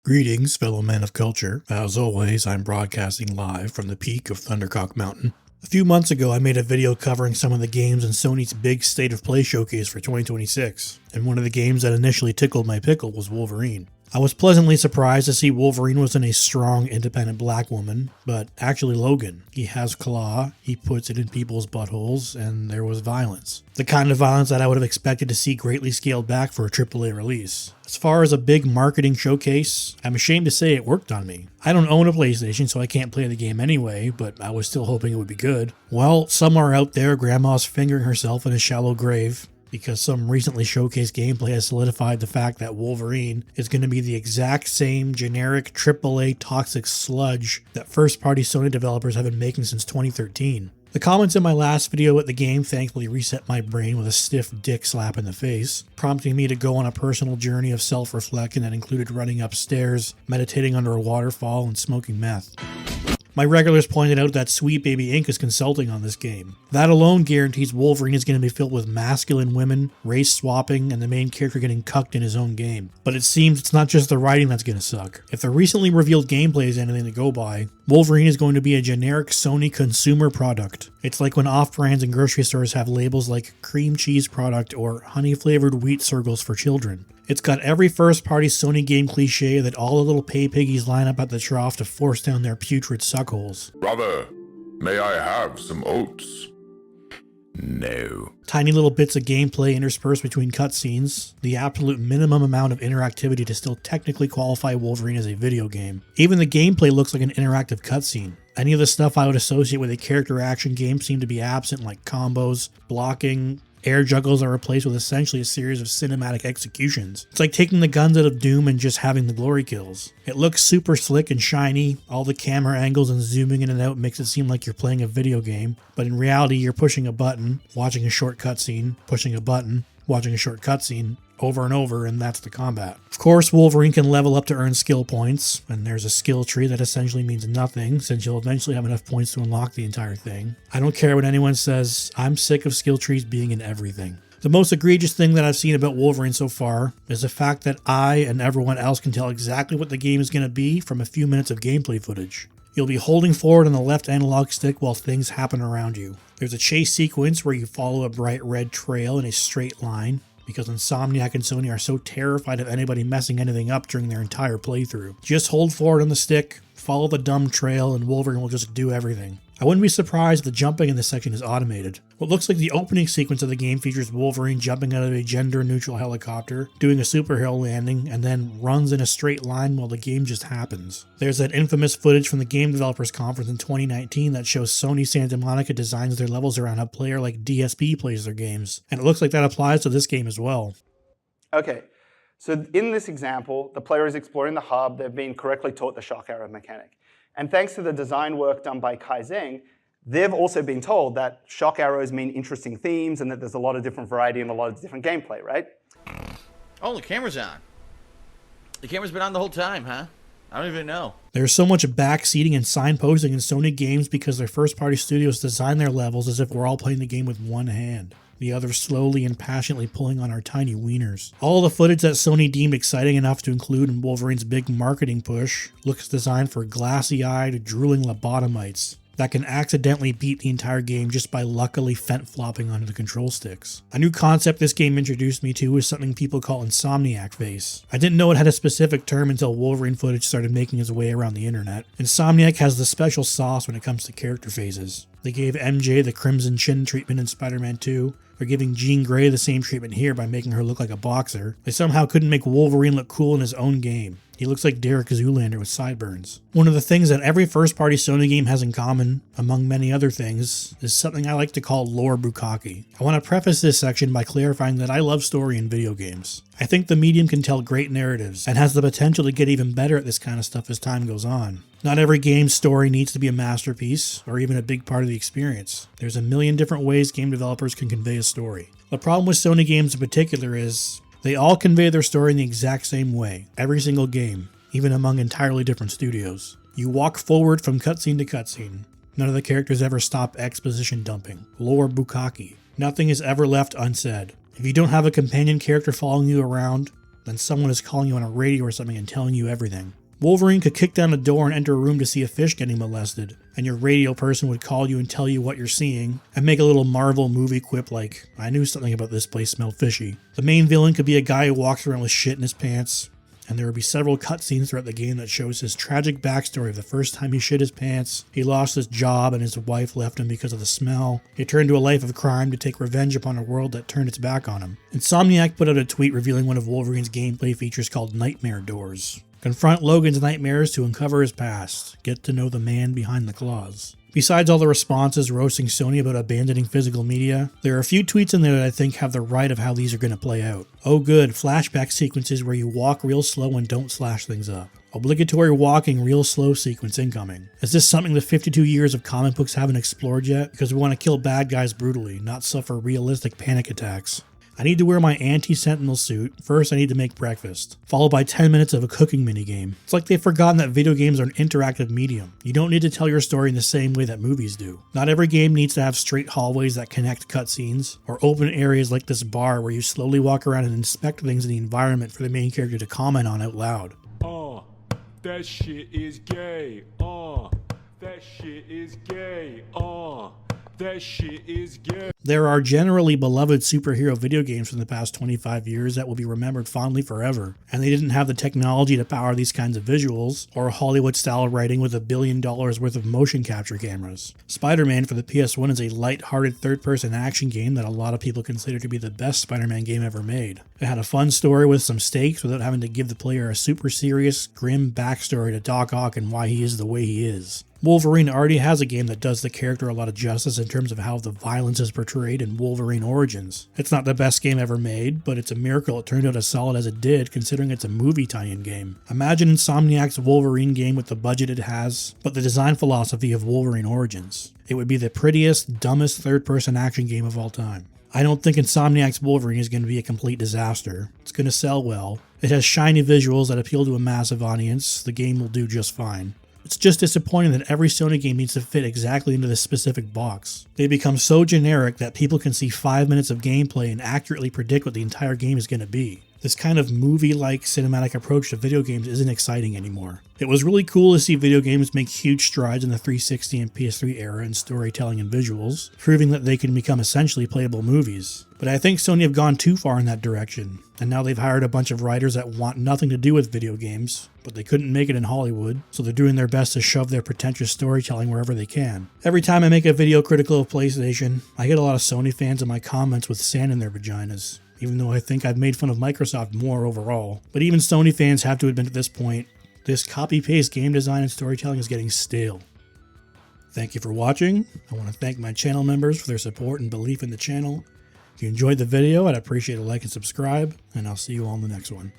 Greetings, fellow men of culture. As always, I'm broadcasting live from the peak of Thundercock Mountain. A few months ago, I made a video covering some of the games in Sony's big State of Play showcase for 2026, and one of the games that initially tickled my pickle was Wolverine. I was pleasantly surprised to see Wolverine wasn't a strong, independent black woman, but actually Logan. He has claw, he puts it in people's buttholes, and there was violence. The kind of violence that I would have expected to see greatly scaled back for a AAA release. As far as a big marketing showcase, I'm ashamed to say it worked on me. I don't own a PlayStation, so I can't play the game anyway, but I was still hoping it would be good. Well, somewhere out there, Grandma's fingering herself in a shallow grave, because some recently showcased gameplay has solidified the fact that Wolverine is going to be the exact same generic AAA toxic sludge that first-party Sony developers have been making since 2013. The comments in my last video at the game thankfully reset my brain with a stiff dick slap in the face, prompting me to go on a personal journey of self-reflection that included running upstairs, meditating under a waterfall, and smoking meth. My regulars pointed out that Sweet Baby Inc. is consulting on this game. That alone guarantees Wolverine is going to be filled with masculine women, race swapping, and the main character getting cucked in his own game. But it seems it's not just the writing that's going to suck. If the recently revealed gameplay is anything to go by, Wolverine is going to be a generic Sony consumer product. It's like when off-brands and grocery stores have labels like cream cheese product or honey-flavored wheat circles for children. It's got every first-party Sony game cliche that all the little pay piggies line up at the trough to force down their putrid suckholes. Brother, may I have some oats? No. Tiny little bits of gameplay interspersed between cutscenes, the absolute minimum amount of interactivity to still technically qualify Wolverine as a video game. Even the gameplay looks like an interactive cutscene. Any of the stuff I would associate with a character action game seemed to be absent, like combos, blocking. Air juggles are replaced with essentially a series of cinematic executions. It's like taking the guns out of Doom and just having the glory kills. It looks super slick and shiny. All the camera angles and zooming in and out makes it seem like you're playing a video game, but in reality you're pushing a button, watching a short cutscene, pushing a button, watching a short cutscene, over and over, and that's the combat. Of course, Wolverine can level up to earn skill points, and there's a skill tree that essentially means nothing, since you'll eventually have enough points to unlock the entire thing. I don't care what anyone says, I'm sick of skill trees being in everything. The most egregious thing that I've seen about Wolverine so far is the fact that I and everyone else can tell exactly what the game is going to be from a few minutes of gameplay footage. You'll be holding forward on the left analog stick while things happen around you. There's a chase sequence where you follow a bright red trail in a straight line, because Insomniac and Sony are so terrified of anybody messing anything up during their entire playthrough. Just hold forward on the stick, follow the dumb trail, and Wolverine will just do everything. I wouldn't be surprised if the jumping in this section is automated. What looks like the opening sequence of the game features Wolverine jumping out of a gender-neutral helicopter, doing a superhero landing, and then runs in a straight line while the game just happens. There's that infamous footage from the Game Developers Conference in 2019 that shows Sony Santa Monica designs their levels around how a player like DSP plays their games, and it looks like that applies to this game as well. Okay, so in this example, the player is exploring the hub. They've been correctly taught the shock arrow mechanic. And thanks to the design work done by Kai Zheng, they've also been told that shock arrows mean interesting themes and that there's a lot of different variety and a lot of different gameplay, right? Oh, the camera's on. The camera's been on the whole time, huh? I don't even know. There's so much backseating and signposting in Sony games because their first-party studios design their levels as if we're all playing the game with one hand, the other slowly and passionately pulling on our tiny wieners. All the footage that Sony deemed exciting enough to include in Wolverine's big marketing push looks designed for glassy-eyed, drooling lobotomites that can accidentally beat the entire game just by luckily fent-flopping onto the control sticks. A new concept this game introduced me to is something people call Insomniac face. I didn't know it had a specific term until Wolverine footage started making its way around the internet. Insomniac has the special sauce when it comes to character phases. They gave MJ the Crimson Chin treatment in Spider-Man 2. They're giving Jean Grey the same treatment here by making her look like a boxer. They somehow couldn't make Wolverine look cool in his own game. He looks like Derek Zoolander with sideburns. One of the things that every first-party Sony game has in common, among many other things, is something I like to call lore bukkake. I want to preface this section by clarifying that I love story in video games. I think the medium can tell great narratives, and has the potential to get even better at this kind of stuff as time goes on. Not every game's story needs to be a masterpiece, or even a big part of the experience. There's a million different ways game developers can convey a story. The problem with Sony games in particular is they all convey their story in the exact same way, every single game, even among entirely different studios. You walk forward from cutscene to cutscene. None of the characters ever stop exposition dumping. Lore bukkake. Nothing is ever left unsaid. If you don't have a companion character following you around, then someone is calling you on a radio or something and telling you everything. Wolverine could kick down a door and enter a room to see a fish getting molested, and your radio person would call you and tell you what you're seeing, and make a little Marvel movie quip like, "I knew something about this place smelled fishy." The main villain could be a guy who walks around with shit in his pants, and there would be several cutscenes throughout the game that shows his tragic backstory of the first time he shit his pants, he lost his job and his wife left him because of the smell, he turned to a life of crime to take revenge upon a world that turned its back on him. Insomniac put out a tweet revealing one of Wolverine's gameplay features called Nightmare Doors. Confront Logan's nightmares to uncover his past. Get to know the man behind the claws. Besides all the responses roasting Sony about abandoning physical media, there are a few tweets in there that I think have the right of how these are going to play out. Oh good, flashback sequences where you walk real slow and don't slash things up. Obligatory walking real slow sequence incoming. Is this something the 52 years of comic books haven't explored yet? Because we want to kill bad guys brutally, not suffer realistic panic attacks. I need to wear my anti-sentinel suit. First, I need to make breakfast, followed by 10 minutes of a cooking minigame. It's like they've forgotten that video games are an interactive medium. You don't need to tell your story in the same way that movies do. Not every game needs to have straight hallways that connect cutscenes, or open areas like this bar where you slowly walk around and inspect things in the environment for the main character to comment on out loud. That shit is gay. That shit is gay. That shit is gay. There are generally beloved superhero video games from the past 25 years that will be remembered fondly forever, and they didn't have the technology to power these kinds of visuals, or Hollywood-style writing with $1 billion worth of motion capture cameras. Spider-Man for the PS1 is a light-hearted third-person action game that a lot of people consider to be the best Spider-Man game ever made. It had a fun story with some stakes without having to give the player a super serious, grim backstory to Doc Ock and why he is the way he is. Wolverine already has a game that does the character a lot of justice in terms of how the violence is portrayed in Wolverine Origins. It's not the best game ever made, but it's a miracle it turned out as solid as it did considering it's a movie tie-in game. Imagine Insomniac's Wolverine game with the budget it has, but the design philosophy of Wolverine Origins. It would be the prettiest, dumbest third-person action game of all time. I don't think Insomniac's Wolverine is going to be a complete disaster. It's going to sell well. It has shiny visuals that appeal to a massive audience. The game will do just fine. It's just disappointing that every Sony game needs to fit exactly into this specific box. They become so generic that people can see 5 minutes of gameplay and accurately predict what the entire game is going to be. This kind of movie-like cinematic approach to video games isn't exciting anymore. It was really cool to see video games make huge strides in the 360 and PS3 era in storytelling and visuals, proving that they can become essentially playable movies. But I think Sony have gone too far in that direction, and now they've hired a bunch of writers that want nothing to do with video games, but they couldn't make it in Hollywood, so they're doing their best to shove their pretentious storytelling wherever they can. Every time I make a video critical of PlayStation, I get a lot of Sony fans in my comments with sand in their vaginas, even though I think I've made fun of Microsoft more overall. But even Sony fans have to admit at this point, this copy-paste game design and storytelling is getting stale. Thank you for watching. I want to thank my channel members for their support and belief in the channel. If you enjoyed the video, I'd appreciate a like and subscribe, and I'll see you all in the next one.